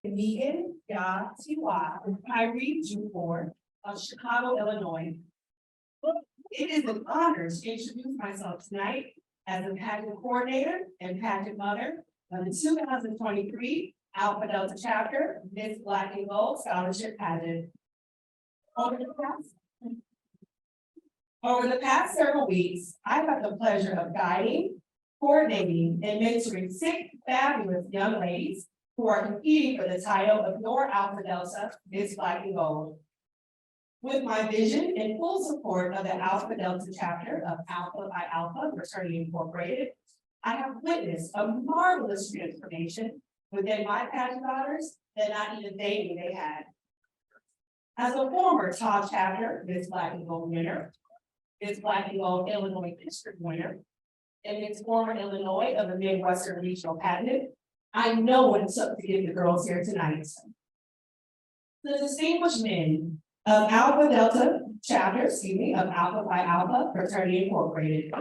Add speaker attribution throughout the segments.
Speaker 1: Megan Ya Tiwa, Kyrie Jupor of Chicago, Illinois. It is an honor to introduce myself tonight as a pageant coordinator and pageant mother of the 2023 Alpha Delta Chapter Miss Black and Gold Scholarship Pageant. Over the past several weeks, I've had the pleasure of guiding, coordinating, and mentoring 6 fabulous young ladies who are competing for the title of your Alpha Delta Miss Black and Gold. With my vision and full support of the Alpha Delta chapter of Alpha by Alpha Fraternity Incorporated, I have witnessed a marvelous transformation within my pageant daughters that not even they knew they had. As a former top chapter Miss Black and Gold winner, Miss Black and Gold Illinois District winner, and Miss Former Illinois of the Midwestern Regional Pageant, I know what it took to get the girls here tonight. The distinguished men of Alpha Delta chapter, of Alpha by Alpha Fraternity Incorporated.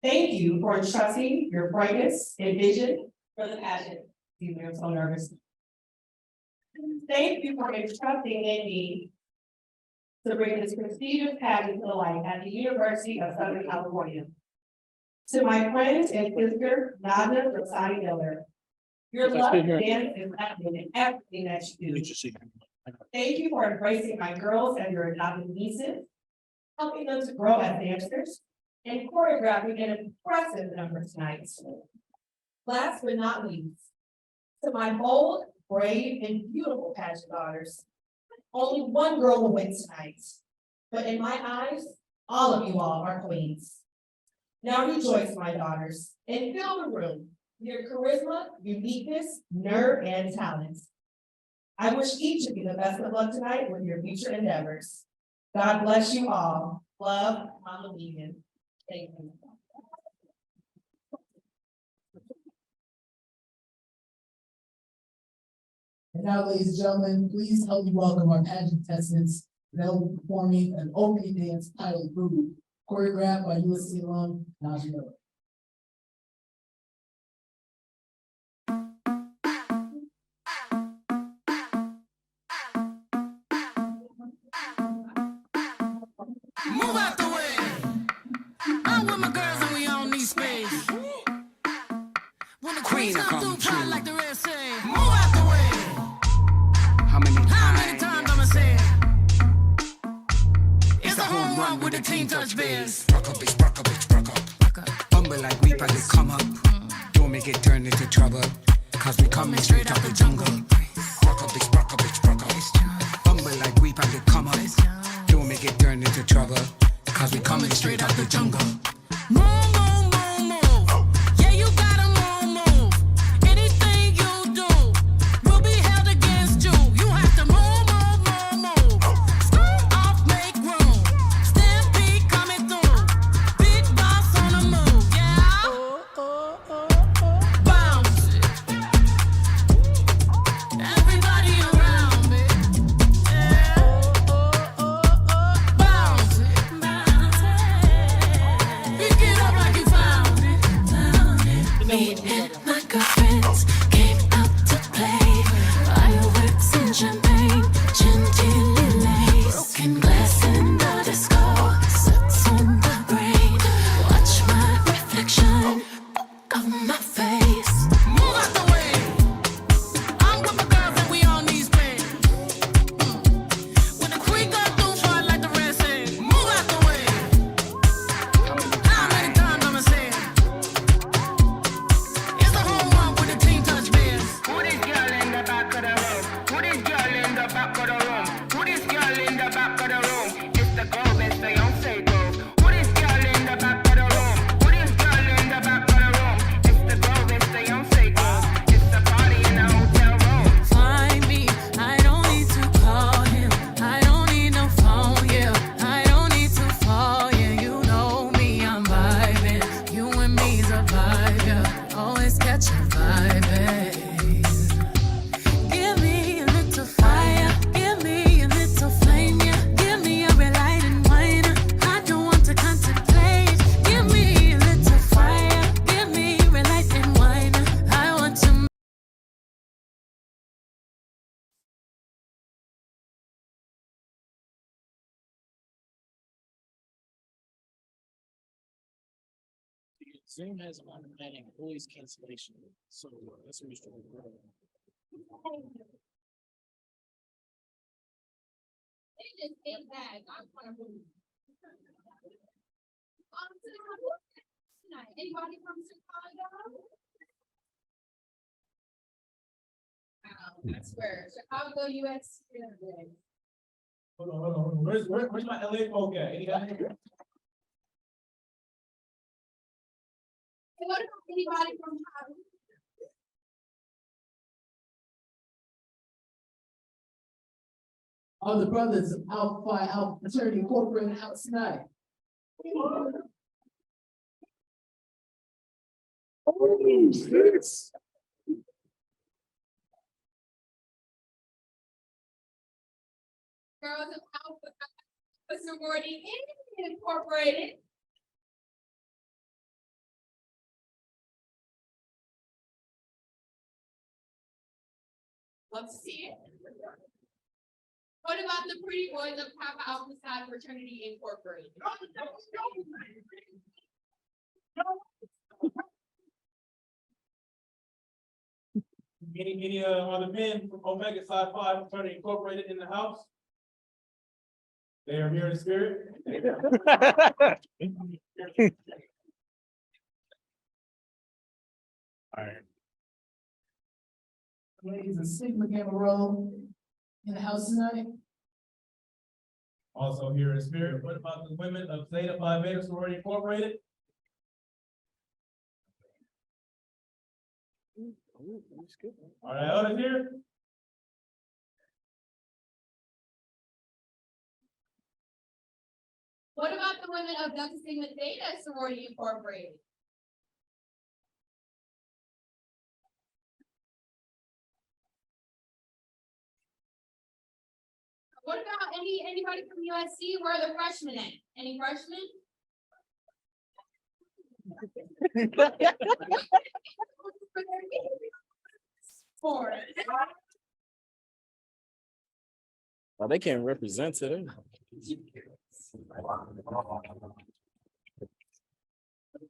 Speaker 1: Thank you for entrusting your brightness and vision for the pageant. Excuse me, I'm so nervous. Thank you for entrusting in me to bring this prestigious pageant to life at the University of Southern California. To my friends and sister, Nada Rosani Miller, your love, dance, and laughter in everything that you do. Thank you for embracing my girls and your adopted nieces, helping them to grow as dancers, and choreographing an impressive number tonight. Last but not least, to my bold, brave, and beautiful pageant daughters, only one girl will win tonight, but in my eyes, all of you all are queens. Now rejoice, my daughters, and fill the room with your charisma, uniqueness, nerve, and talent. I wish each of you the best of luck tonight with your future endeavors. God bless you all. Love, Mama Megan. Thank you.
Speaker 2: And now, ladies and gentlemen, please help me welcome our pageant contestants. They'll be performing an opening dance titled Boo, choreographed by USC alum Naja Miller.
Speaker 3: Move out the way. I'm with my girls and we all need space. When the queen come through, like the rest say, move out the way. How many times I'ma say it? It's a home run with the team touch bears.
Speaker 4: Rock up, bitch, rock up, bitch, rock up. Bumble like we probably come up. Don't make it turn into trouble. Cause we coming straight out the jungle. Rock up, bitch, rock up, bitch, rock up. Bumble like we probably come up. Don't make it turn into trouble. Cause we coming straight out the jungle.
Speaker 3: Move, move, move, move. Yeah, you gotta move, move. Anything you do will be held against you. You have to move, move, move, move. Scoot off, make room. Stampede coming through. Big boss on the move, yeah. Bounce it. Everybody around me. Yeah. Bounce it. Pick it up like you found it.
Speaker 5: Me and my girlfriends came out to play. Fireworks and champagne, chantilly lace. Broken glass in the disco, sets on the brain. Watch my reflection of my face.
Speaker 3: Move out the way. I'm with my girls and we all need space. When the queen come through, fly like the rest say, move out the way. How many times I'ma say it? It's a home run with the team touch bears.
Speaker 6: Who this girl in the back of the room? Who this girl in the back of the room? Who this girl in the back of the room? It's the girl, it's the Beyonce girl. Who this girl in the back of the room? Who this girl in the back of the room? It's the girl, it's the Beyonce girl. It's the party in the hotel room.
Speaker 5: Find me, I don't need to call him. I don't need no phone, yeah. I don't need to fall, yeah. You know me, I'm vibing. You and me's a vibe, yeah. Always catch a vibe, eh. Give me a little fire, give
Speaker 7: Zoom has an automatic voice cancellation, so that's what we're trying to do.
Speaker 1: They just came back. I want to move. Tonight, anybody from Chicago? I swear, Chicago, US.
Speaker 8: Hold on. Where's my LA folk at? Any guys?
Speaker 1: What about anybody from
Speaker 2: All the brothers of Alpha Alpha Fraternity Incorporated out tonight.
Speaker 1: Girls of Alpha Sorority Incorporated? Love to see it. What about the pretty boys of Kappa Alpha Psi Fraternity Incorporated?
Speaker 8: Any other men from Omega Psi Phi Fraternity Incorporated in the house? They are here in spirit.
Speaker 2: Ladies of Sigma Gamma Rho in the house tonight.
Speaker 8: Also here in spirit. What about the women of Zeta Phi Beta Sorority Incorporated? Are they others here?
Speaker 1: What about the women of Delta Sigma Theta Sorority Incorporated? What about anybody from USC? Where are the freshmen at? Any freshmen? Four.
Speaker 7: Oh, they can't represent today.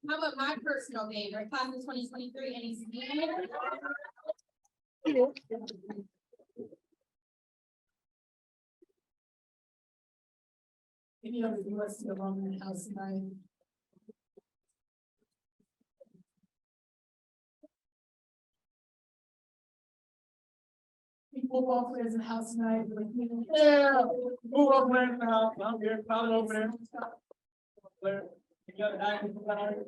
Speaker 1: How about my personal favorite, class of 2023, any?
Speaker 2: Any other USC alum in the house tonight? Any football players in the house tonight?
Speaker 8: Yeah, move up there in the house. I'm here, follow over there. There. You got an active player.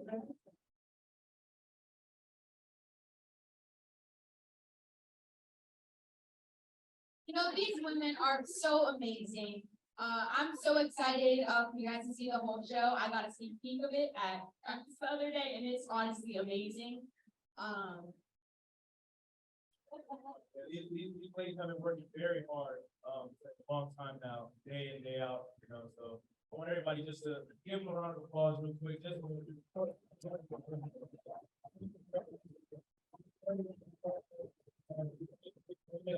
Speaker 1: You know, these women are so amazing. I'm so excited for you guys to see the whole show. I got a sneak peek of it at practice the other day, and it's honestly amazing.
Speaker 8: These ladies have been working very hard, for a long time now, day in, day out, you know, so I want everybody just to give them a round of applause real quick, just.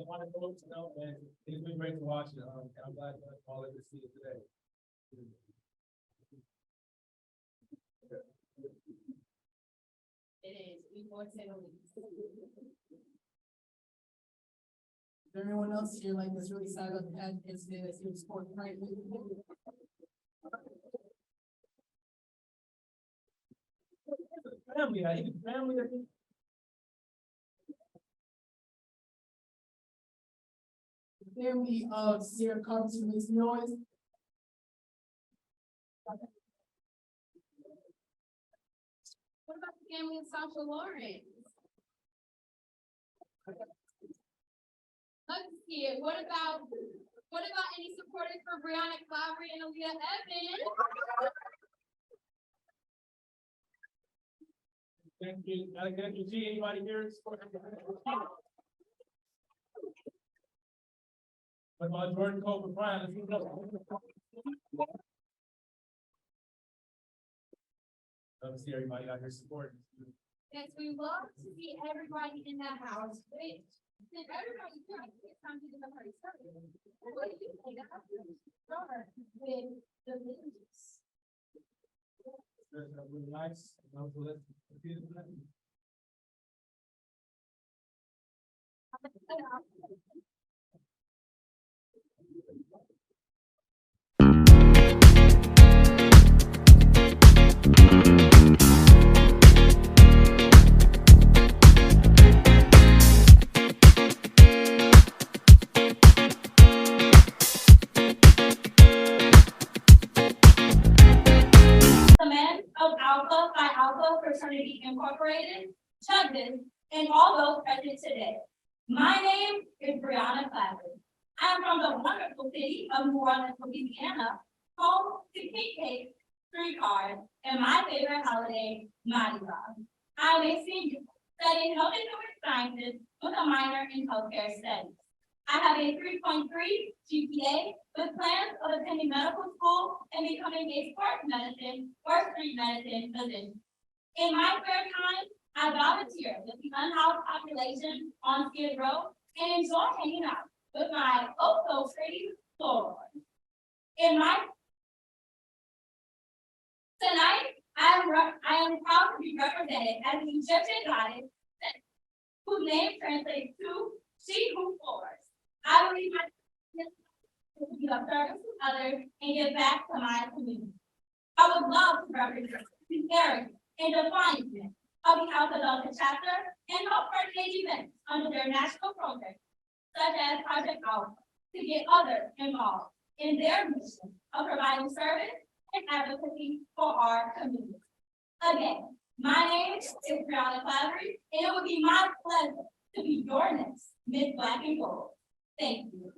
Speaker 8: Wonderful, you know, and it's been great to watch it, and I'm glad that all of you see it today.
Speaker 1: It is, we want to say the least.
Speaker 2: Is there anyone else here like that's really excited about the Pageant incident that's here to support tonight?
Speaker 8: Family, I even family.
Speaker 2: The family of Sierra Carpenter makes noise.
Speaker 1: What about the family of Sasha Lawrence? Let's see it. What about any supporters for Brianna Clowery and Aaliyah Evans?
Speaker 8: Thank you. Alexander G, anybody here? What about Jordan Cole for Brian? Let's move it up. Love to see everybody out here supporting.
Speaker 1: Yes, we love to see everybody in that house. Wait, since everybody's here, it's time to get the party started. What do you think? Start with the music.
Speaker 8: Really nice. You know, so let's
Speaker 9: Fraternity Incorporated, judges, and all those present today. My name is Brianna Clapper. I'm from the wonderful city of New Orleans, Louisiana, home to cake cakes, streetcars, and my favorite holiday, Mardi Gras. I'm a senior studying health and human sciences with a minor in healthcare studies. I have a 3.3 GPA with plans of attending medical school and becoming a sports medicine or street medicine physician. In my spare time, I volunteer with the unhoused population on Skid Row and enjoy hanging out with my so pretty Lord. Tonight, I am proud to be represented as the Egyptian goddess whose name translates to she who floors. I believe my to be of service to others and give back to my community. I would love to represent the arrogance and defiance of the House of Delta chapter and help coordinate events under their national programs, such as Project Alpha, to get others involved in their mission of providing service and advocacy for our community. Again, my name is Brianna Clavery, and it would be my pleasure to be your next Miss Black and Gold. Thank you.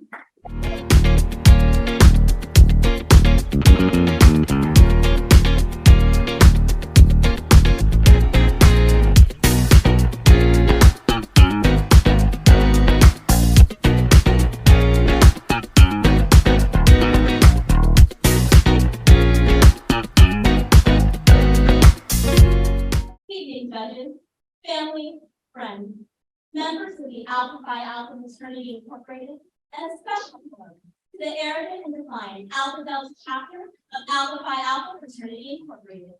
Speaker 9: Evening judges, family, friends, members of the Alpha Phi Alpha Fraternity Incorporated, and a special welcome to the arrogant and defiant Alpha Delta chapter of Alpha Phi Alpha Fraternity Incorporated.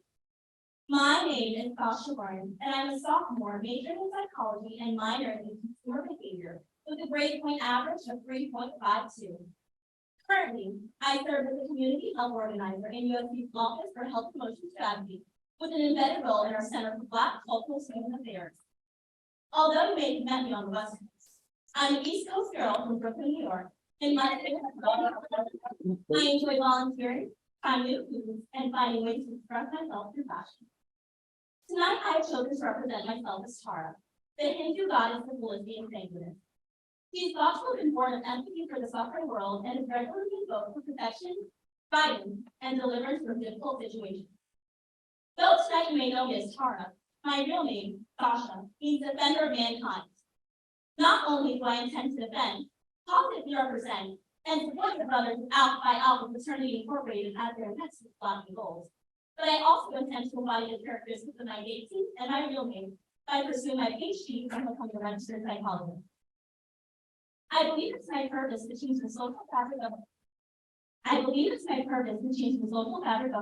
Speaker 9: My name is Sasha Warren, and I'm a sophomore majoring in psychology and minoring in consumer behavior with a grade point average of 3.52. Currently, I serve as a community health organizer in USC's Office for Health Promotion Strategy with an embedded role in our Center for Black Cultural Student Affairs. Although you may have met me on the West Coast, I'm an East Coast girl from Brooklyn, New York, and I enjoy volunteering, trying new foods, and finding ways to express myself through fashion. Tonight, I have chosen to represent myself as Tara, the Hindu goddess of felicity and thankfulness. She is thoughtful and born of empathy for the suffering world and is regularly invoked for protection, guidance, and deliverance from difficult situations. Though tonight you may know me as Tara, my real name, Sasha, means defender of mankind. Not only do I intend to defend, positively represent, and support the brothers of Alpha Phi Alpha Fraternity Incorporated as their next Black and Gold, but I also intend to embody the characteristics of my deity and my real name by pursuing my PhD and becoming a registered psychologist. I believe it's my purpose to change the social fabric of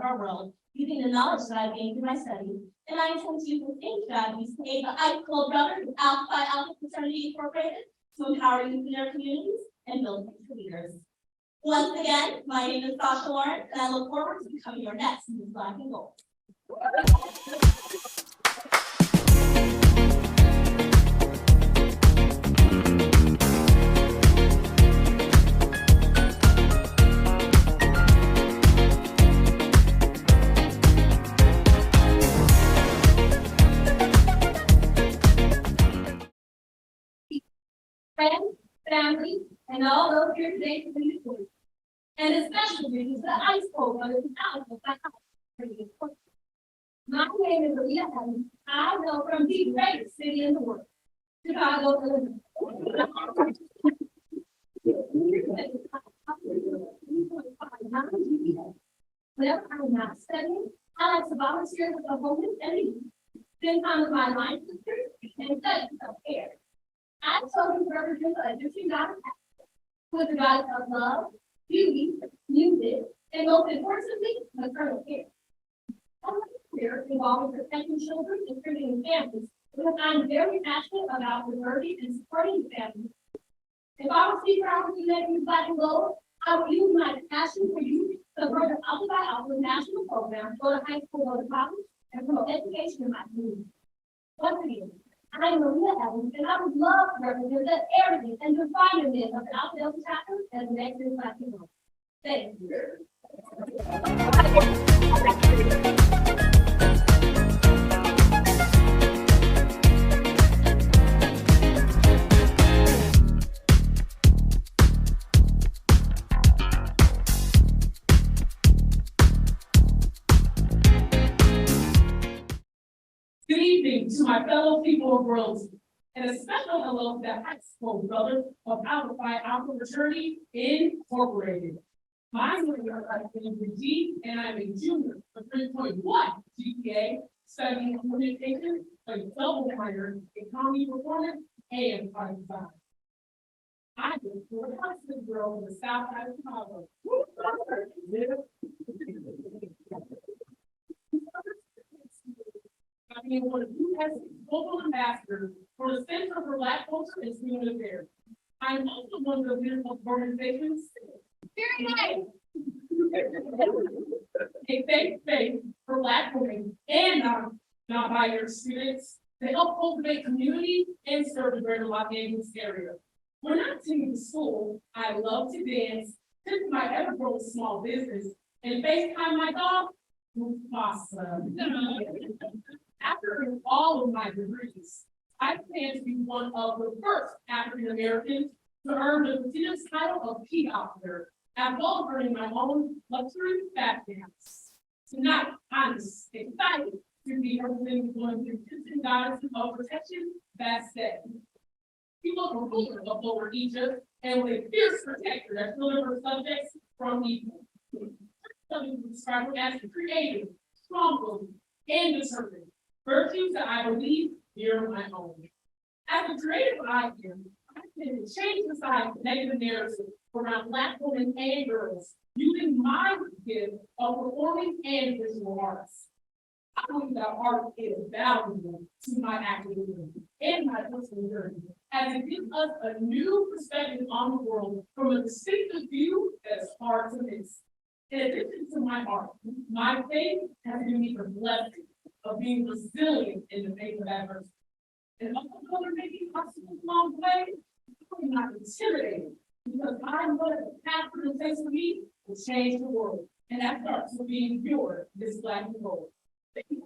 Speaker 9: our world using the knowledge that I've gained through my studies, and I intend to use the same strategies to aid the high school brothers of Alpha Phi Alpha Fraternity Incorporated to empower youth in their communities and build future leaders. Once again, my name is Sasha Lawrence, and I look forward to becoming your next Miss Black and Gold. Friends, family, and all those here today to be with, and especially the high school brothers and sisters. My name is Leah Evans. I know from the greatest city in the world, Chicago, Illinois. Whenever I'm not studying, I like to volunteer with the homeless and needy, spend time with my line sisters, and study self-care. I'm chosen to represent the Egyptian goddess who is the goddess of love, beauty, music, and most importantly, maternal care. My career involving protecting children and creating families because I'm very passionate about preserving and supporting families. If I was speaker opportunity in Black and Gold, I would use my passion for youth to further Alpha Phi Alpha national program, go to high school, go to college, and promote education in my community. Once again, I am Maria Evans, and I would love to represent the arrogance and defiantness of the Alpha Delta chapter as the next Miss Black and Gold. Thank you.
Speaker 1: my fellow people of Burlington, and a special hello to the high school brothers of Alpha Alpha Fraternity Incorporated. My name is G, and I'm a junior with 3.1 GPA, studying communication, a double minor in comedy performance and product design. I was born a husband girl in the south side of Chicago. I mean, one of the U.S. global ambassadors for the Center for Black Culture and Student Affairs. I'm also one of the leaders of organizations. A safe space for Black women and non-binary students to help cultivate community and serve the greater Los Angeles area. When I'm attending school, I love to dance, tip my ever-growing small business, and FaceTime my dog, Mufasa. After all of my degrees, I plan to be one of the first African Americans to earn the prestigious title of P Officer, as well as earning my own luxury fat dance. Tonight, I'm excited to be representing one of the Egyptian goddesses of protection, Bastet. People from ruler of Lower Egypt, and with a fierce protector that delivers subjects from evil. Some describe her as creative, strong-willed, and determined, virtues that I believe near my own. As a creative I am, I can change the side of negative narrative around Black women and girls, using my gift of performing and visual arts. I believe that art is valuable to my activism and my personal journey, as it gives us a new perspective on the world from a distinctive view that is hard to miss. In addition to my art, my faith has given me the blessing of being resilient in the face of adversity. And although there may be obstacles along the way, I'm not intimidated, because I know that the path that it takes for me will change the world. And that starts with being pure, this Black and gold. Thank you.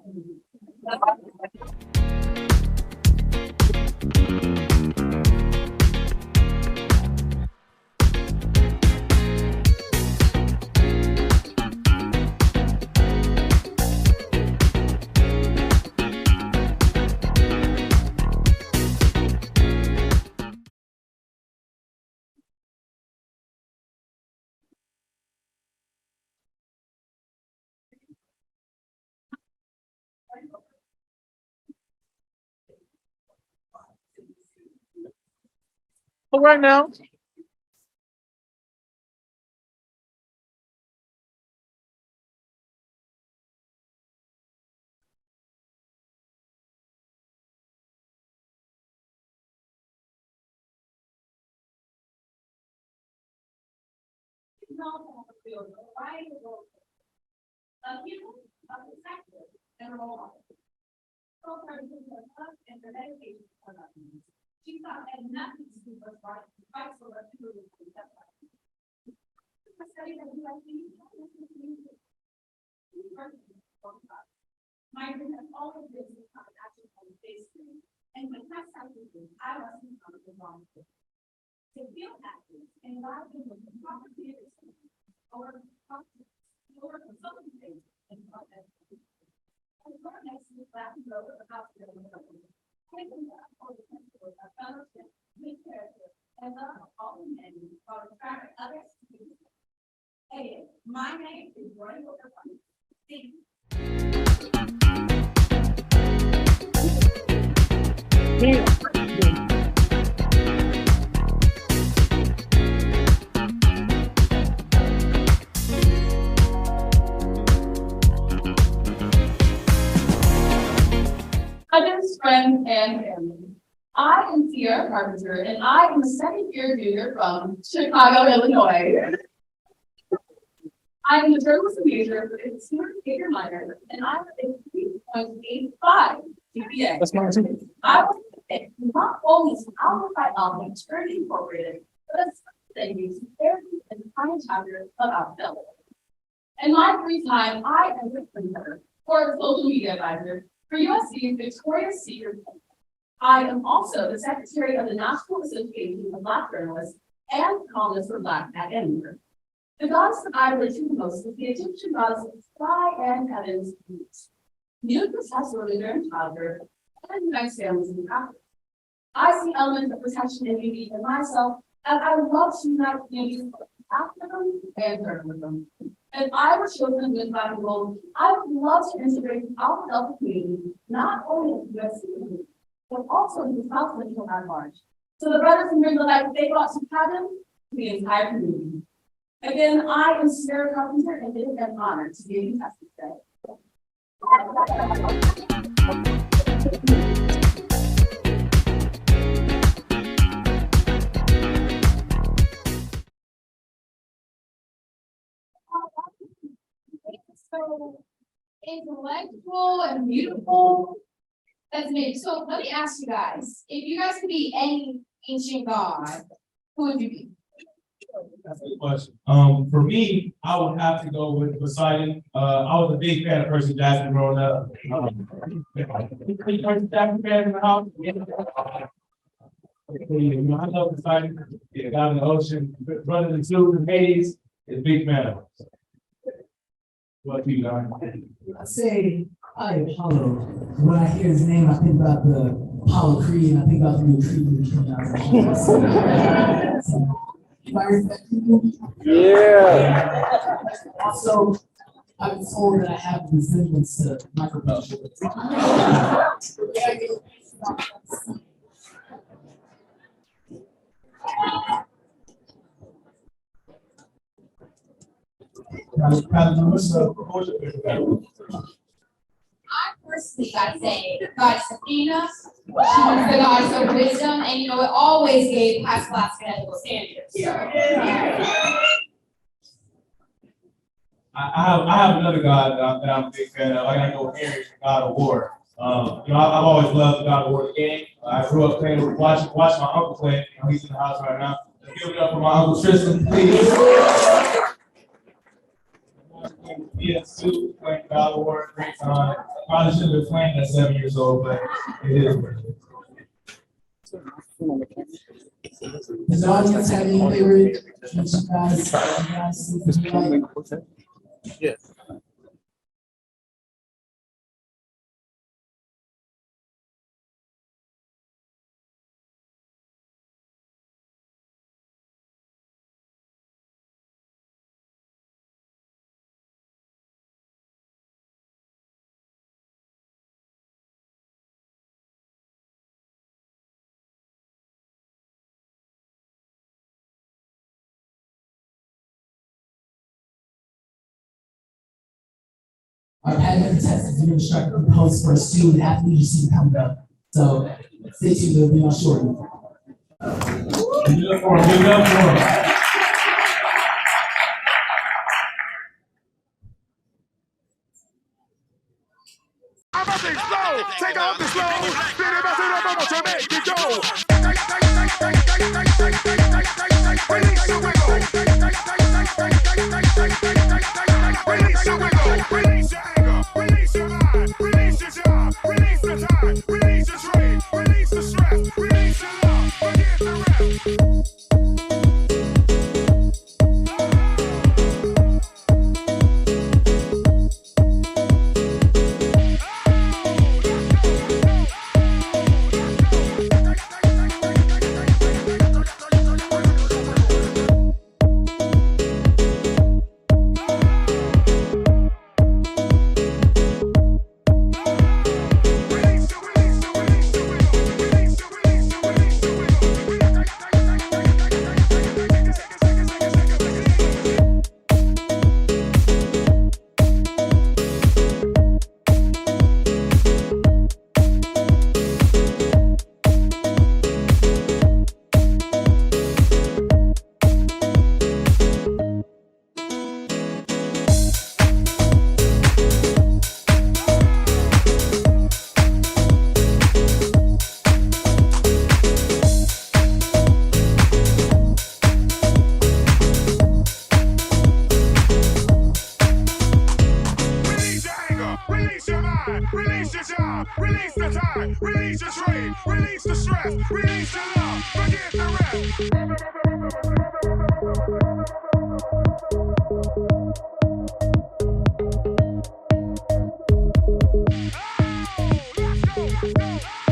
Speaker 10: All right now.
Speaker 1: People of the sector and role models. So her love and her dedication to her life. She thought had nothing to do with right to fight for her to live in that life. I studied at USC. My dream has always been to become an actor on the big screen, and when I started thinking, I wasn't on the wrong thing. To feel active and live in the proper theater or consulting things and content. And for next week, Latin wrote about the taking up for the principle of fellowship, good character, and love of all humanity while inspiring others to do the same. Hey, my name is Roy Overfund. Thank you.
Speaker 11: Cousins, friends, and family. I am Sierra Carpenter, and I am a second-year junior from Chicago, Illinois. I am a journalism major with a consumer behavior minor, and I have a 3.85 GPA.
Speaker 10: That's my too.
Speaker 11: I was picked not only to Alpha Alpha Fraternity Incorporated, but as they use therapy and defining chapter of Alpha Delta. In my free time, I am a printer or a social media advisor for USC's Victoria's Secret. I am also the secretary of the National Association of Black Journalists and columnist for Black Academia. The goddess that I relate to the most is the Egyptian goddess of sky and heaven's muse. Muse was tested during childbirth and nice families in the Congress. I see elements of protection and unity in myself, and I love to unite communities after them and journalism. If I were children with my role, I would love to integrate the Alpha Delta community, not only in the US community, but also in the South Central at large. So the brothers and bring the light they brought to Pageant to the entire community. Again, I am Sarah Carpenter, and it is an honor to give you testimony today. So intellectual and beautiful. That's me. So let me ask you guys, if you guys could be any ancient god, who would you be?
Speaker 8: That's a good question. For me, I would have to go with Poseidon. I was a big fan of Percy Jackson growing up. Percy Jackson fan in the house? You know, I love Poseidon. Yeah, God in the ocean, running the Zeus and Hades is a big fan of. What do you got?
Speaker 2: I say, I Apollo. When I hear his name, I think about the Apollo Creed, and I think about the new Creed movie coming out. Yeah. Also, I've been told that I have a resemblance to Michael Bell.
Speaker 11: I personally gotta say, Goddess Athena, she was the goddess of wisdom, and you know, it always gave past classical ethical standards.
Speaker 8: I have another god that I'm a big fan of. I gotta go with Ares, the god of war. You know, I've always loved the God of War game. I grew up playing with, watching my uncle play. You know, he's in the house right now. So give it up for my uncle Tristan, please. Yeah, Sue playing God of War, great time. Probably should have been playing at 7 years old, but it is what it is.
Speaker 2: Does the audience have any favorite ancient gods?
Speaker 10: Yeah.
Speaker 2: Our pageant contestants are instructor and host for a student athlete you see coming up. So stay tuned, they'll be on shortly.
Speaker 8: Give it up for him, give it up for him.
Speaker 12: I'm about to explode. Take off the slow. Then about to make it go. Release your wiggle. Release your wiggle. Release your anger. Release your mind. Release your job. Release the time. Release your trade. Release the stress. Release your love. Forget the rest. Release your mind, release your job, release the time, release your trade, release the stress, release your love, forget the rest. Oh, let's go.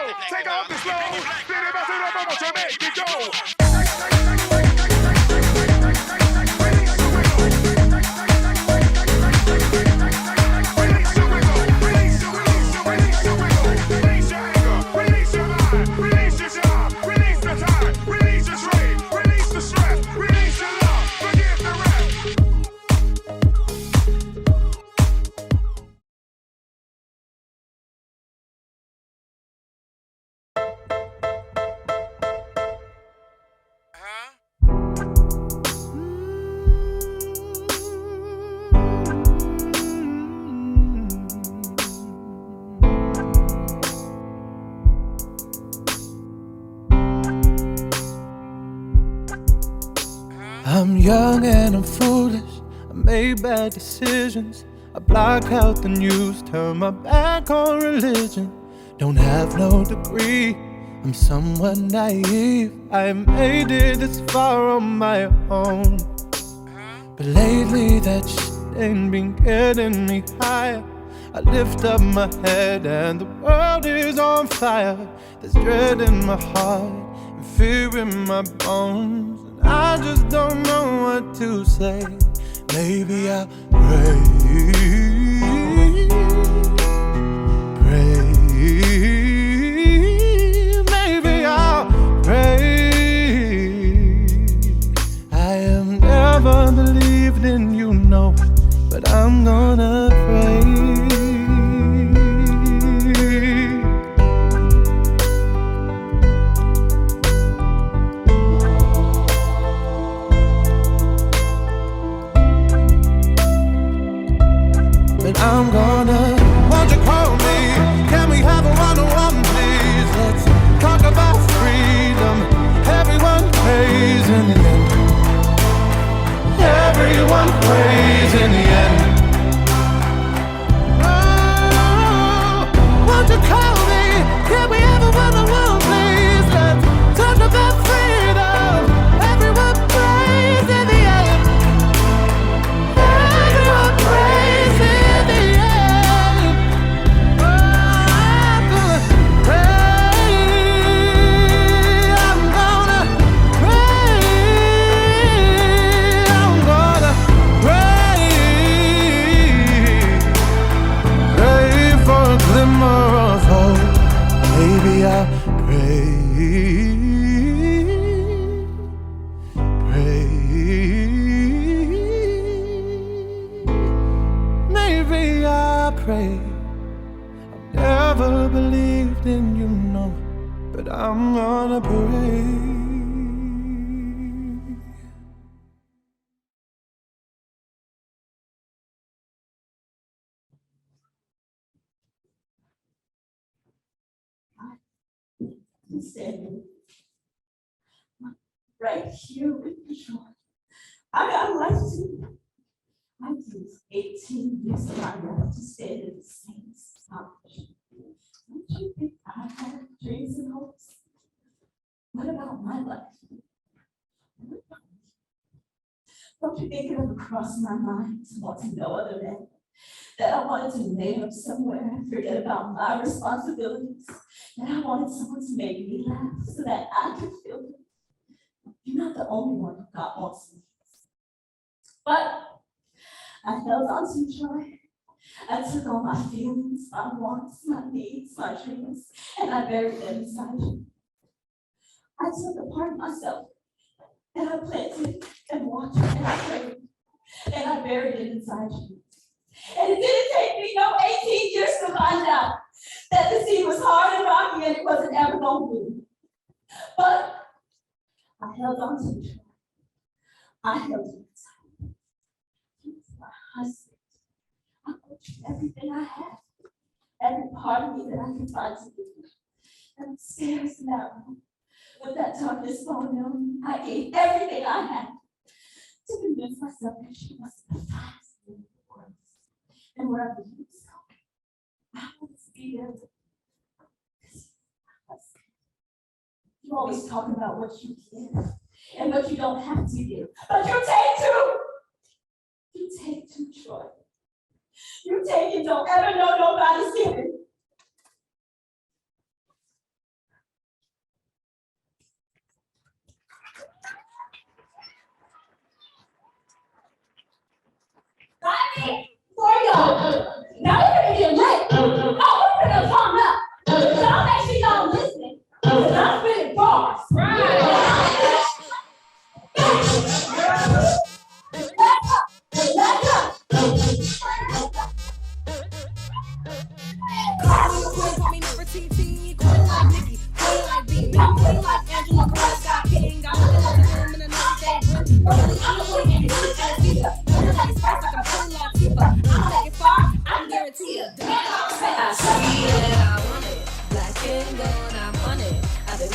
Speaker 12: Take off the slow. Spin it back to the bubble to make it go.
Speaker 13: I'm young and I'm foolish, I made bad decisions. I block out the news, turn my back on religion. Don't have no degree, I'm somewhat naive. I made it this far on my own, but lately that shit ain't been getting me higher. I lift up my head and the world is on fire. There's dread in my heart and fear in my bones, and I just don't know what to say. Maybe I'll pray, maybe I'll pray. I have never believed in you, no, but I'm gonna pray. I'm gonna, won't you call me? Can we have a one-on-one, please? Let's talk about freedom. Everyone prays in the end. Everyone prays in the end. Oh, won't you call me? Can we have a one-on-one, please? Let's talk about freedom. Everyone prays in the end. Everyone prays in never believed in you, no, but I'm gonna pray.
Speaker 1: Standing right here with you. I got life to. I used 18 years of my life to stand in the same spot. Don't you think I had dreams and hopes? What about my life? Don't you think it ever crossed my mind to want to know other men? That I wanted to lay up somewhere and forget about my responsibilities? That I wanted someone to make me laugh so that I could feel good? You're not the only one who got wants me. But I held on to joy. I took all my feelings, my wants, my needs, my dreams, and I buried them inside you. I took a part of myself, and I planted and watered and I prayed, and I buried it inside you. And it didn't take me no 18 years to find out that the sea was hard and rocky and it wasn't ever gonna bloom. But I held on to the joy. I held it inside. He was my husband. I put you everything I had, every part of me that I could find to do. And upstairs in that room, with that darkness falling on me, I gave everything I had to convince myself that she was the finest thing in the world. And wherever you go, I wanted to be there. You always talk about what you give and what you don't have to give, but you take too. You take too, Troy. You take and don't ever know nobody's giving.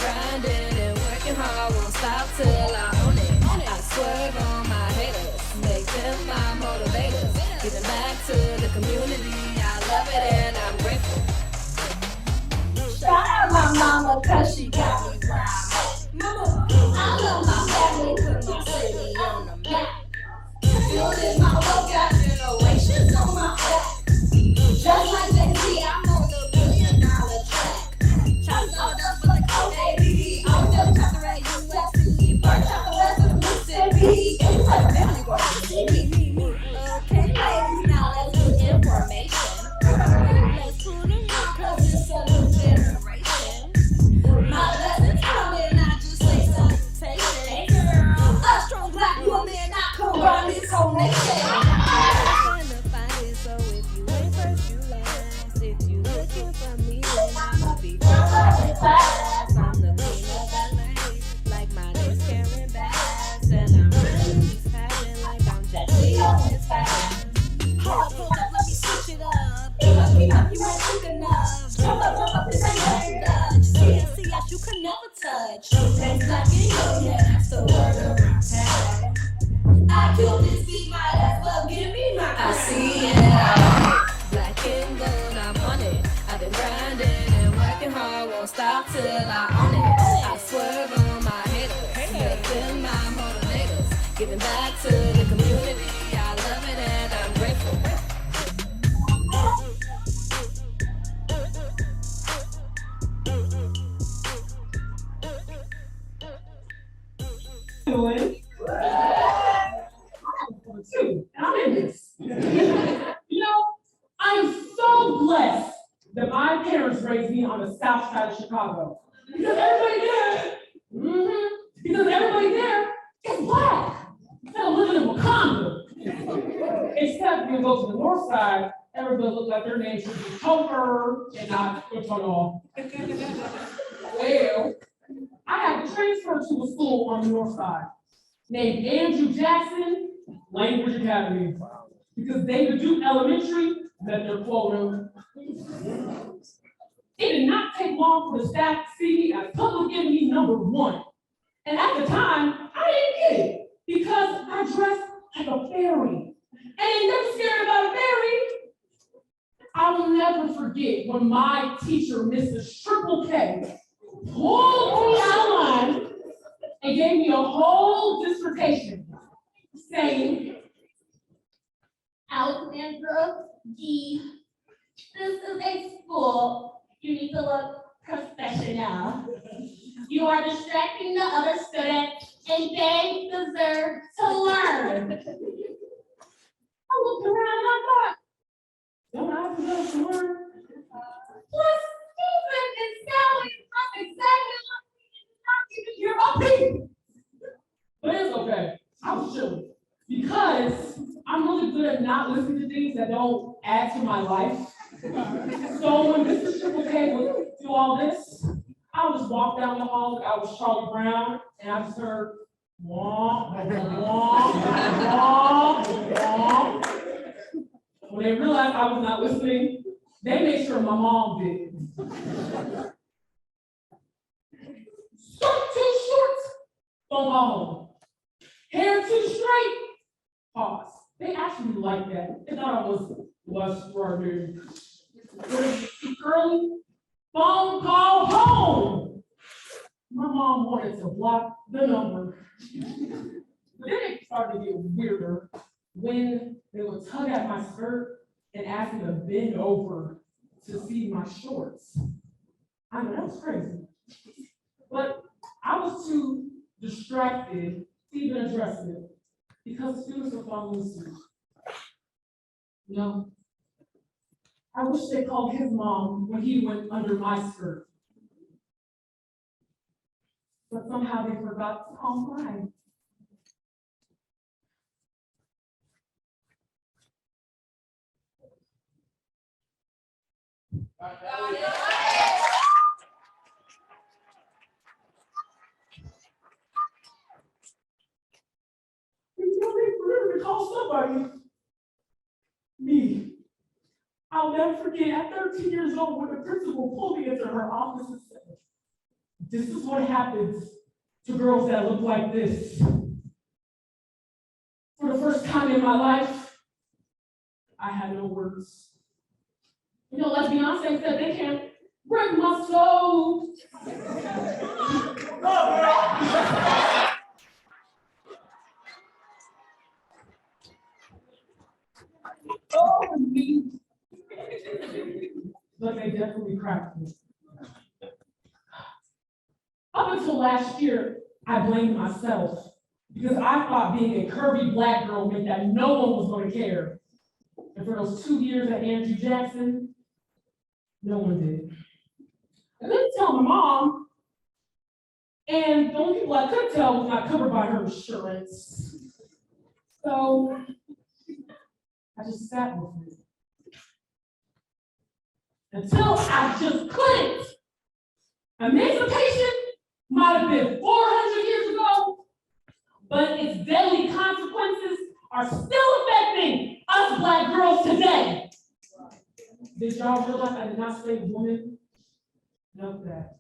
Speaker 5: grinding and working hard, won't stop till I own it. I swerve on my haters, make them my motivators. Giving back to the community, I love it and I'm grateful. Shout out my mama, cause she got me where I'm at. Mama, I love my family, put my city on the map. Building my wealth, got generations on my back. Just like Jay-Z, I'm on the $1 billion track. Chopped all up for the OAB. I'm just chapter at USC. First chapter west of Mississippi. And you like, damn, you gonna see me. Okay, ladies, now let's get information. Let's put them in, cause it's a new generation. My lessons coming, I just say salutation. Hey girl, a strong black woman, I come run this whole nation. So if you ain't first, you last. If you looking for me, then I'ma be fast. I'm the queen of LA, like my name's Karen Bass, and I'm running this pageant like I'm Jessie on this pageant. Hold up, let me switch it up. You must be up, you ain't quick enough. Jump up, this ain't nothing Dutch. CSCS, you can never touch. That's like in your head, that's the word around town. I killed this beat, my ass love, give me my I see it, I want it. Black and gold, I'm on it. I've been grinding and working hard, won't stop till I own it. I swerve on my haters, make them my motivators. Giving back to the community, I love it and I'm grateful.
Speaker 1: I'm in this. You know, I am so blessed that my parents raised me on the south side of Chicago. Because everybody there, because everybody there is black. Instead of living in Wakanda. Except when you go to the north side, everybody looks like their name should be Topher and not Topher. Well, I had to transfer to a school on the north side named Andrew Jackson Language Academy, because David Duke Elementary met their quota. It did not take long for the staff to see me as public enemy number 1. And at the time, I didn't get it because I dressed like a fairy. And never scared about a fairy. I will never forget when my teacher, Mrs. Triple K, pulled me out of line and gave me a whole dissertation saying, Alexandra G, this is a school. You need to look professional. You are distracting the other students and they deserve to learn. I looked around and I thought, don't I deserve to learn? Plus, Susan and Sally, I'm exactly like me, not even your opinion. But it's okay. I was chilling because I'm really good at not listening to things that don't add to my life. So when Mr. Triple K would do all this, I would just walk down the hall like I was Charlie Brown, and I just heard womp, womp, womp, womp. When they realized I was not listening, they made sure my mom did. Skirt too short, don't go home. Hair too straight, pause. They actually liked that. They thought I was less running. Early, phone call home. My mom wanted to block the number. But then it started to get weirder when they would tug at my skirt and ask me to bend over to see my shorts. I mean, that was crazy. But I was too distracted to even address it because the students were following suit. You know, I wish they called his mom when he went under my skirt. But somehow they forgot to call mine. To call somebody. Me. I'll never forget at 13 years old when the principal pulled me into her office and said,
Speaker 14: This is what happens to girls that look like this. For the first time in my life, I had no words. You know, like Beyonce said, they can't break my soul. Oh, me. But they definitely cracked me. Up until last year, I blamed myself because I thought being a curvy Black girl meant that no one was going to care. And for those 2 years at Andrew Jackson, no one did. I couldn't tell my mom, and the only people I could tell was not covered by her insurance. So I just sat with it. Until I just couldn't. Emancipation might have been 400 years ago, but its deadly consequences are still affecting us Black girls today. Did y'all realize I did not say woman? Note that.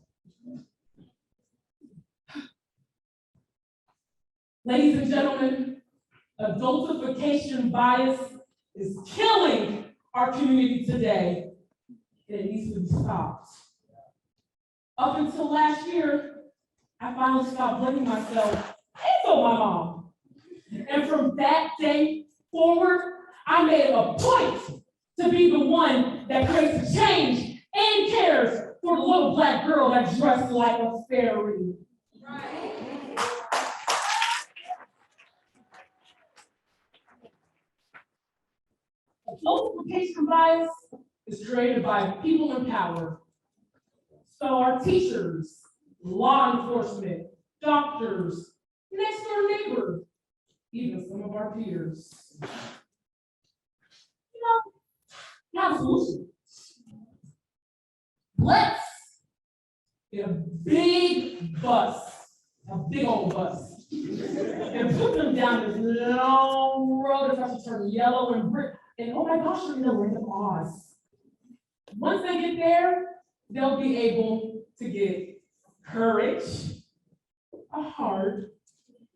Speaker 14: Ladies and gentlemen, adultification bias is killing our community today, and it needs to be stopped. Up until last year, I finally stopped blaming myself and so my mom. And from that day forward, I made it a point to be the one that creates a change and cares for the little Black girl that dressed like a fairy. Adultification bias is created by people in power. So our teachers, law enforcement, doctors, next door neighbors, even some of our peers. You know, have a solution. Let's get a big bus, a big old bus, and put them down this long road that starts to turn yellow and brick. And oh my gosh, you're in the land of Oz. Once they get there, they'll be able to get courage, a heart,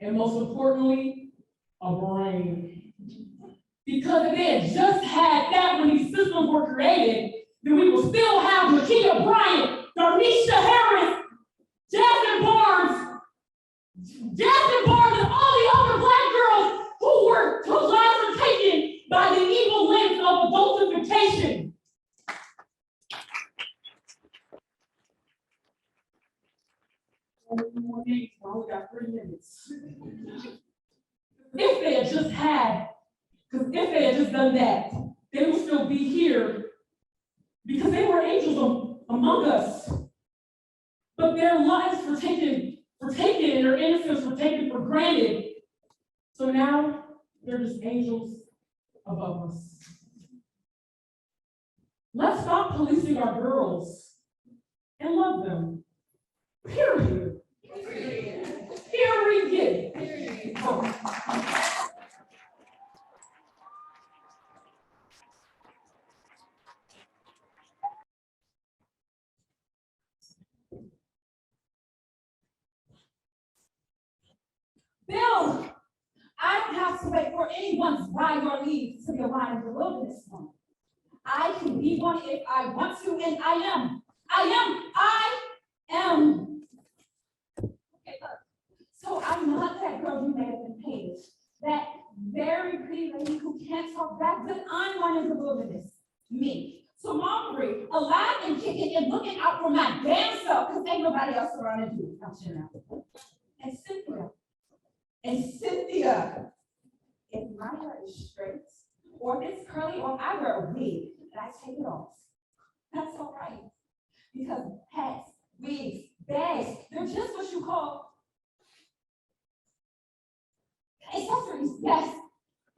Speaker 14: and most importantly, a brain. Because if they had just had that when these systems were created, then we will still have Lakia Bryant, Darnisha Harris, Jasmine Barnes, and all the other Black girls whose lives were taken by the evil lens of adultification. We only got 3 minutes. If they had just done that, they would still be here because they were angels among us. But their lives were taken, and their innocence were taken for granted. So now they're just angels above us. Let's stop policing our girls and love them. Period. Period. Bill, I don't have to wait for anyone's right or leave to be aligned with the wilderness one. I can be one if I want to, and I am. Okay, look. So I'm not that girl you may have been paid. That very pretty lady who can't talk back, but I'm one in the wilderness. Me. So Marguerite, alive and kicking and looking out for my damn self, because ain't nobody else around to do it. Don't you know? And Cynthia, if my hair is straight, or if it's curly, or I wear a wig, and I take it off. That's all right. Because hats, wigs, bags, they're just what you call accessories. Yes,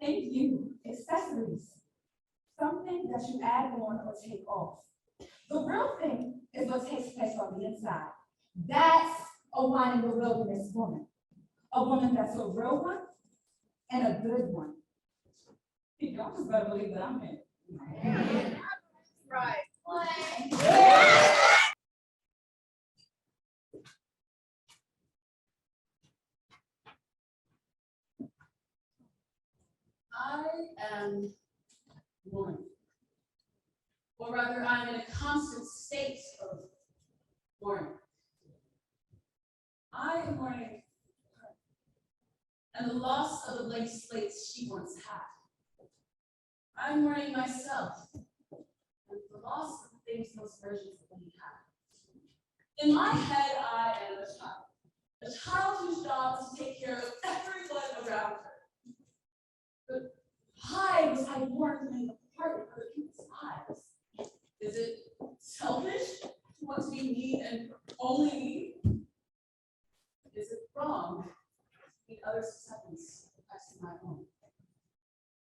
Speaker 14: thank you. Accessories. Something that you add on or take off. The real thing is what takes place on the inside. That's a wine in the wilderness woman. A woman that's a real one and a good one. Y'all just better believe that I'm in. Right.
Speaker 11: I am mourning. Or rather, I'm in a constant state of mourning. I am mourning her and the loss of the blank slates she once had. I'm mourning myself and the loss of the things those versions of me had. In my head, I am a child whose job is to take care of everyone around her. But why was I born to make a part of other people's lives? Is it selfish to want to be me and only me? Is it wrong to need others' acceptance as my own?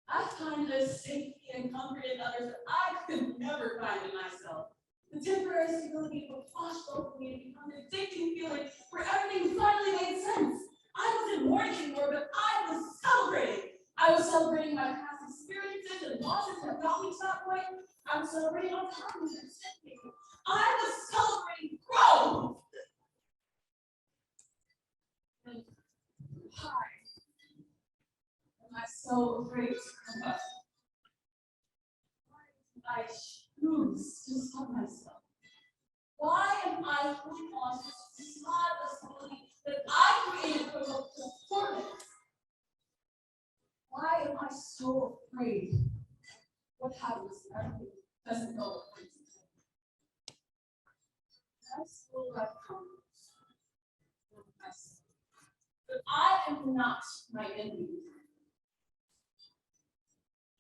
Speaker 11: I find this safety and comfort in others that I could never find in myself. The temporary stability would wash over me and become an addicting feeling where everything finally made sense. I wasn't mourning anymore, but I was celebrating. I was celebrating my past experiences and losses that got me to that point. I was celebrating on top of it. I was celebrating growth. And why am I so afraid to come up? Why do I choose to stop myself? Why am I holding on to this facade of stability that I created from a performance? Why am I so afraid? What happens if everything doesn't go according to plan? I still have confidence in myself, but I am not my enemy.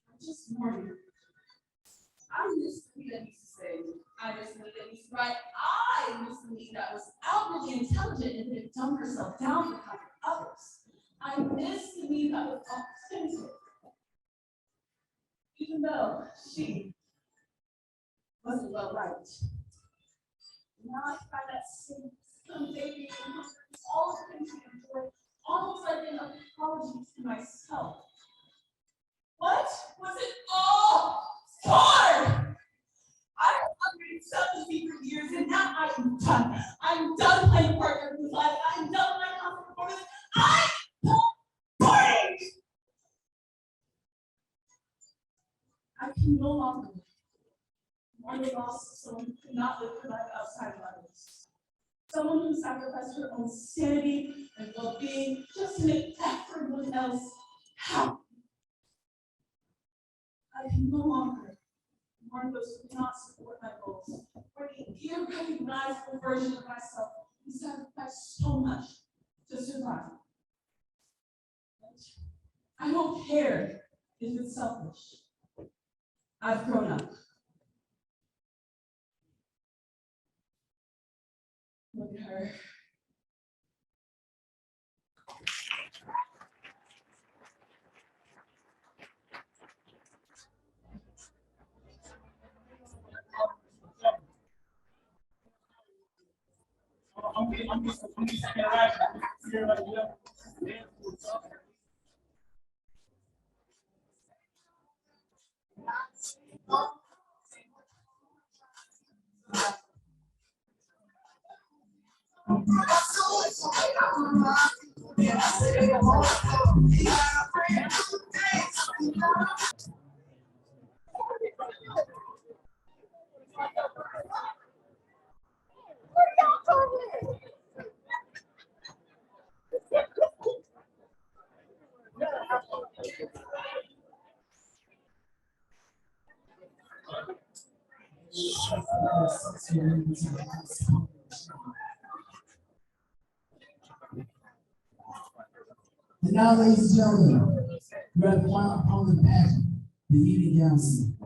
Speaker 11: I'm just mourning. I miss the me that used to say, I miss the me that used to write, I miss the me that was outwardly intelligent and didn't dumb herself down for comfort others. I miss the me that was authentic, even though she wasn't well liked. Now I find that some baby and all the things we enjoy, almost like an apology to myself. What was it all for? I was hungry selfishly for years, and now I am done. I'm done playing partner with life. I'm done with my constant performance. I'm boring. I can no longer mourn the loss of someone who could not live her life outside of others. Someone who sacrificed her own sanity and well-being just to make everyone else happy. I can no longer mourn those who cannot support my goals, or the irrecognizable version of myself who sacrificed so much to survive. I don't care if it's selfish. I've grown up. Look at her.
Speaker 8: I'm just interaction.
Speaker 2: And now, ladies and gentlemen, we have the final opponent of the pageant, the evening gown scene.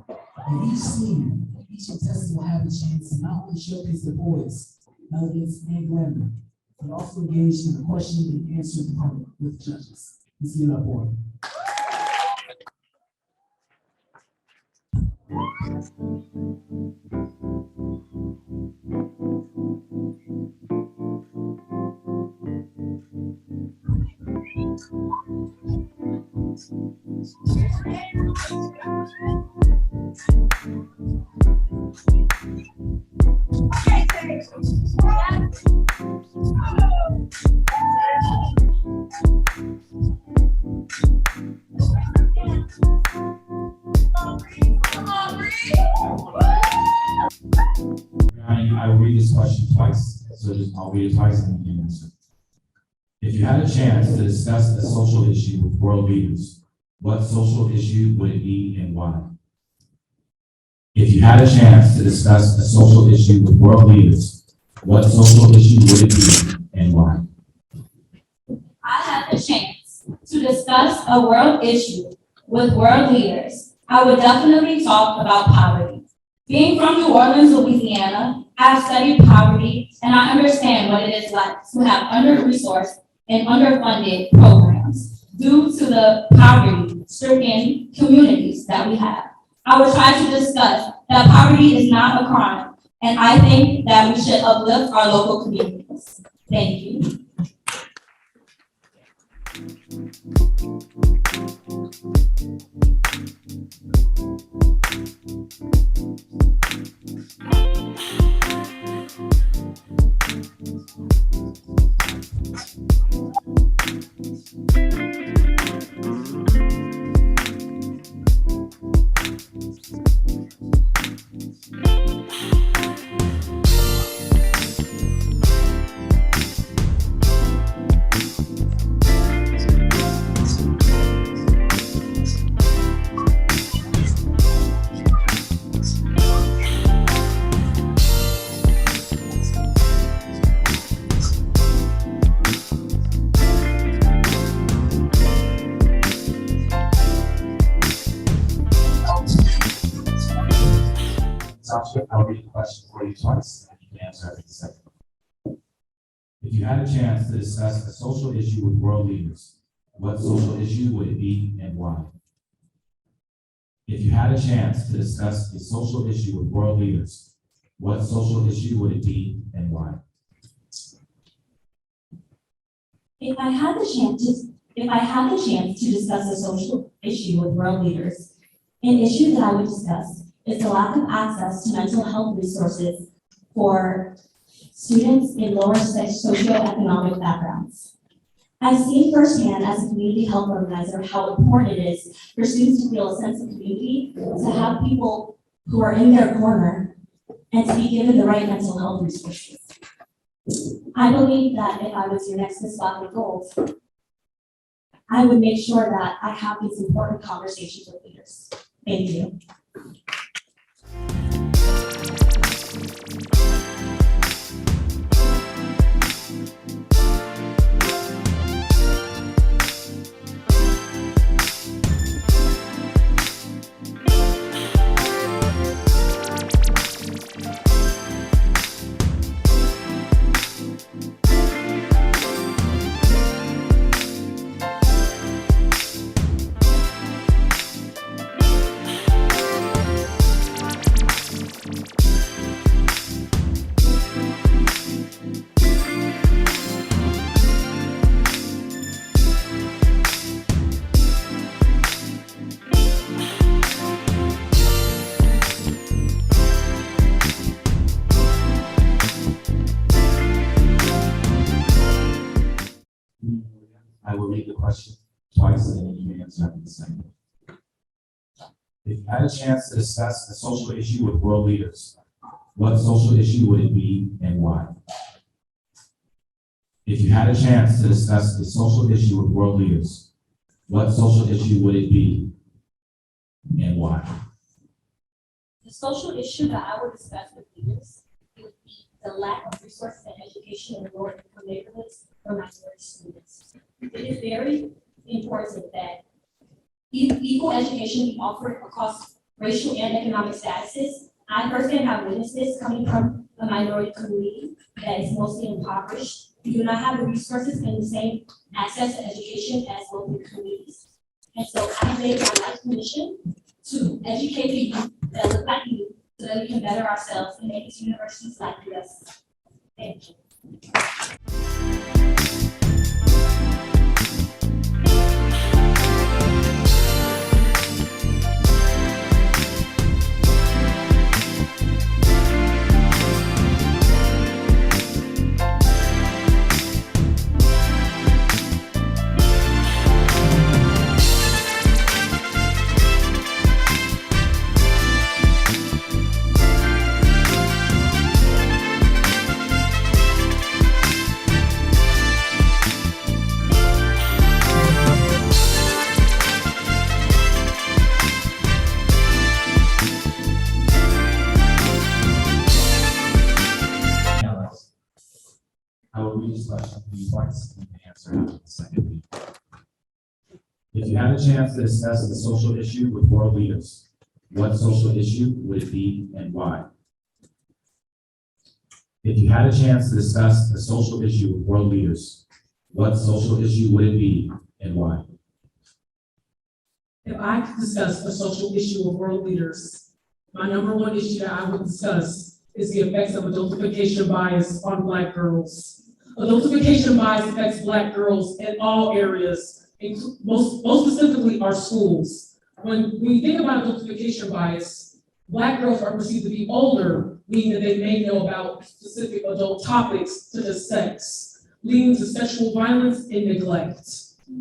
Speaker 2: And each scene, each contestant will have a chance to not only showcase their voice, elegance, and glamour, but also engage in the questioning and answering department with judges. Let's give it up for them. I'll read it twice and you can answer. If you had a chance to discuss a social issue with world leaders, what social issue would it be and why? If you had a chance to discuss a social issue with world leaders, what social issue would it be and why?
Speaker 9: I had the chance to discuss a world issue with world leaders. I would definitely talk about poverty. Being from New Orleans, Louisiana, I've studied poverty and I understand what it is like to have under-resourced and underfunded programs due to the poverty-stricken communities that we have. I will try to discuss that poverty is not a crime, and I think that we should uplift our local communities. Thank you.
Speaker 2: I'll read the question for you twice, and you can answer every second. If you had a chance to discuss a social issue with world leaders, what social issue would it be and why? If you had a chance to discuss a social issue with world leaders, what social issue would it be and why?
Speaker 9: If I had the chance to discuss a social issue with world leaders, an issue that I would discuss is the lack of access to mental health resources for students in lower socioeconomic backgrounds. I've seen firsthand as a community health organizer how important it is for students to feel a sense of community, to have people who are in their corner, and to be given the right mental health resources. I believe that if I was your next Miss Black Gold, I would make sure that I have these important conversations with leaders. Thank you.
Speaker 2: I will read the question twice and then you can answer it in the second. If you had a chance to discuss a social issue with world leaders, what social issue would it be and why? If you had a chance to discuss a social issue with world leaders, what social issue would it be and why?
Speaker 9: The social issue that I would discuss with leaders would be the lack of resources and education in lower income neighborhoods for minority students. It is very important that equal education be offered across racial and economic statuses. I personally have witnessed this coming from a minority community that is mostly impoverished. We do not have the resources and the same access to education as local communities. And so I made my life's mission to educate the youth that look like you so that we can better ourselves and make these universities like us. Thank you.
Speaker 15: question to you twice, you can answer after the second reading. If you had a chance to discuss the social issue with world leaders, what social issue would it be and why? If you had a chance to discuss a social issue with world leaders, what social issue would it be and why?
Speaker 14: If I could discuss a social issue with world leaders, my number one issue that I would discuss is the effects of adultification bias on Black girls. Adultification bias affects Black girls in all areas, most specifically our schools. When we think about adultification bias, Black girls are perceived to be older, meaning that they may know about specific adult topics such as sex, leading to sexual violence and neglect.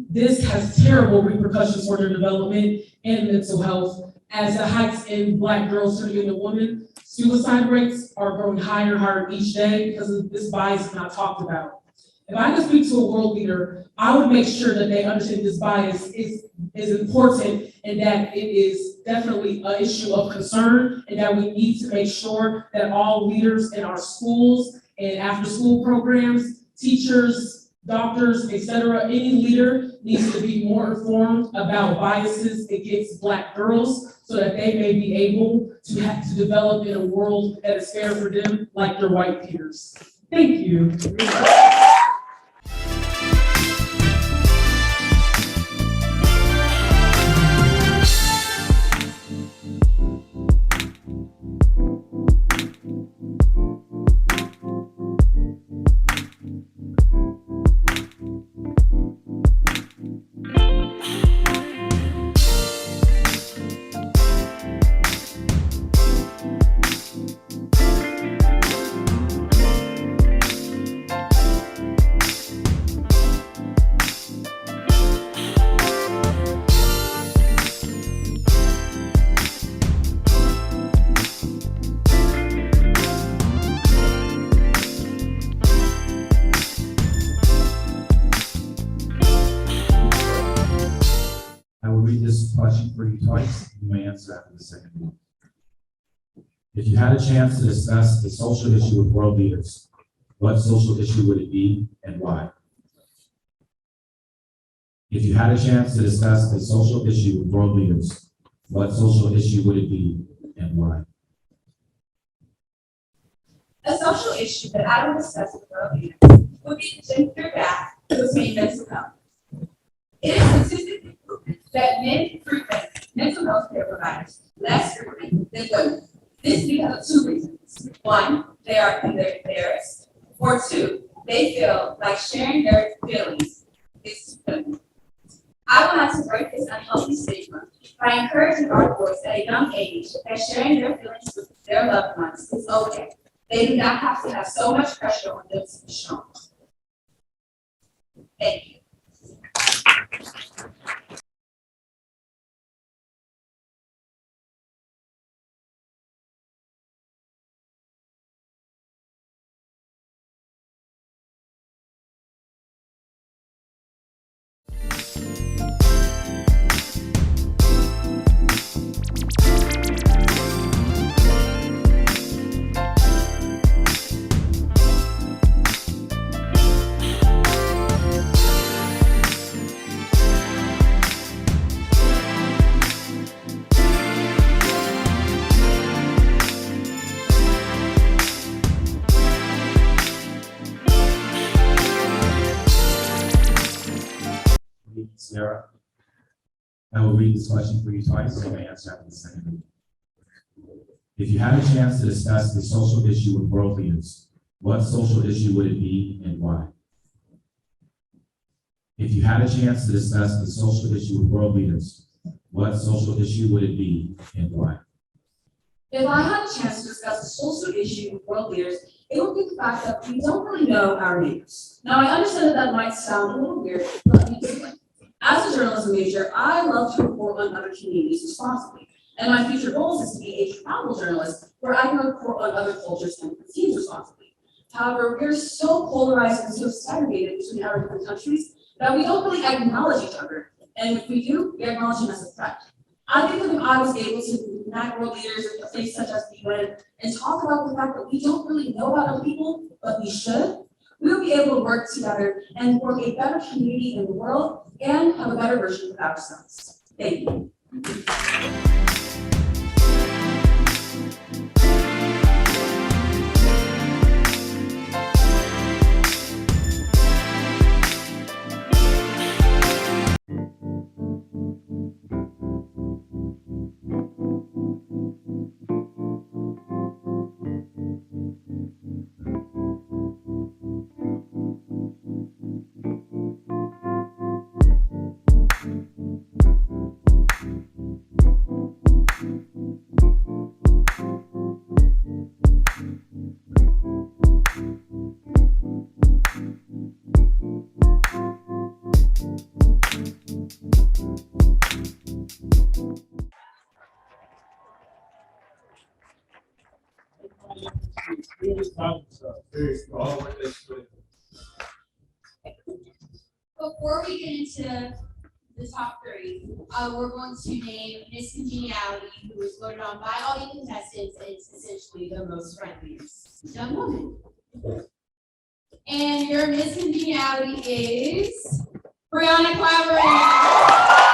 Speaker 14: This has terrible repercussions for their development and mental health, as the hikes in Black girls turning into women. Suicide rates are growing higher and higher each day because of this bias is not talked about. If I could speak to a world leader, I would make sure that they understand this bias is important and that it is definitely an issue of concern, and that we need to make sure that all leaders in our schools and after-school programs, teachers, doctors, etc., any leader needs to be more informed about biases against Black girls so that they may be able to have to develop in a world that is fair for them like their white peers. Thank you.
Speaker 15: I will read this question for you twice, you may answer after the second reading. If you had a chance to discuss a social issue with world leaders, what social issue would it be and why? If you had a chance to discuss a social issue with world leaders, what social issue would it be and why?
Speaker 11: A social issue that I would discuss with world leaders would be the gender gap between mental health. It is statistically proven that men frequent mental health care providers less frequently than women. This is because of two reasons. One, they are either embarrassed, or two, they feel like sharing their feelings is too. I want to break this unhealthy stigma by encouraging our boys at a young age that sharing their feelings with their loved ones is okay. They do not have to have so much pressure on them to be strong. Thank you.
Speaker 15: Sarah, I will read this question for you twice, you may answer after the second reading. If you had a chance to discuss the social issue with world leaders, what social issue would it be and why? If you had a chance to discuss the social issue with world leaders, what social issue would it be and why?
Speaker 11: If I had a chance to discuss a social issue with world leaders, it would be the fact that we don't really know our neighbors. Now, I understand that might sound a little weird, but let me explain. As a journalism major, I love to report on other communities responsibly, and my future goals is to be a travel journalist where I can report on other cultures and cuisines responsibly. However, we're so polarized and so segregated between our different countries that we don't really acknowledge each other, and if we do, we acknowledge them as a threat. I think that if I was able to unite world leaders in places such as the UN and talk about the fact that we don't really know about other people, but we should, we'll be able to work together and form a better community in the world and have a better version of ourselves. Thank you.
Speaker 9: Before we get into the top three, we're going to name Miss Congeniality, who is voted on by all you contestants, and it's essentially the most friendliest young woman. And your Miss Congeniality is Brianna Clavering.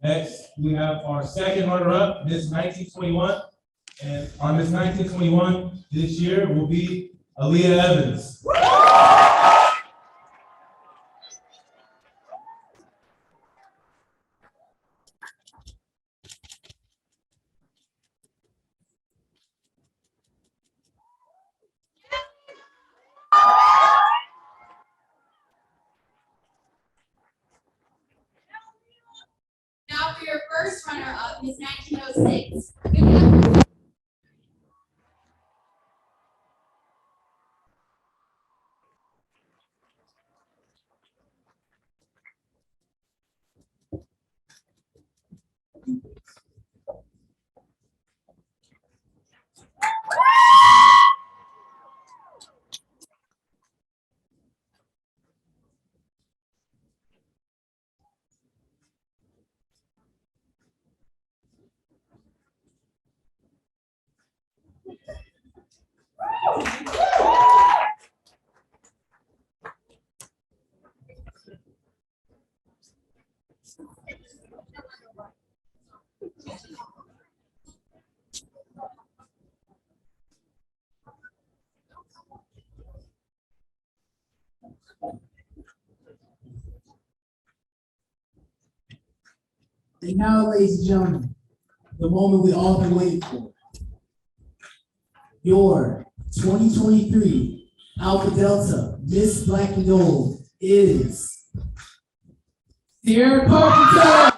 Speaker 8: Next, we have our second runner-up, Miss 1921. And our Miss 1921 this year will be Aaliyah Evans.
Speaker 9: Now for your first runner-up, Miss 1906.
Speaker 2: And now, ladies and gentlemen, the moment we all been waiting for. Your 2023 Alpha Delta Miss Black and Gold is Sierra Carpenter.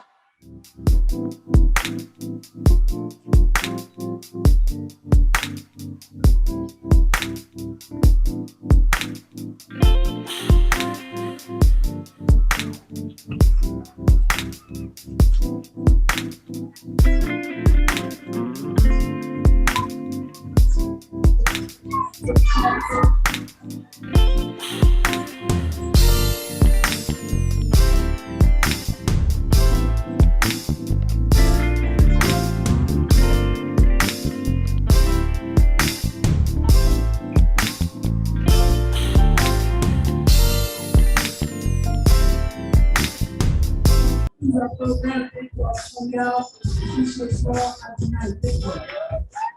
Speaker 2: Program, thank you all for coming out. Appreciate you all. Have a nice day.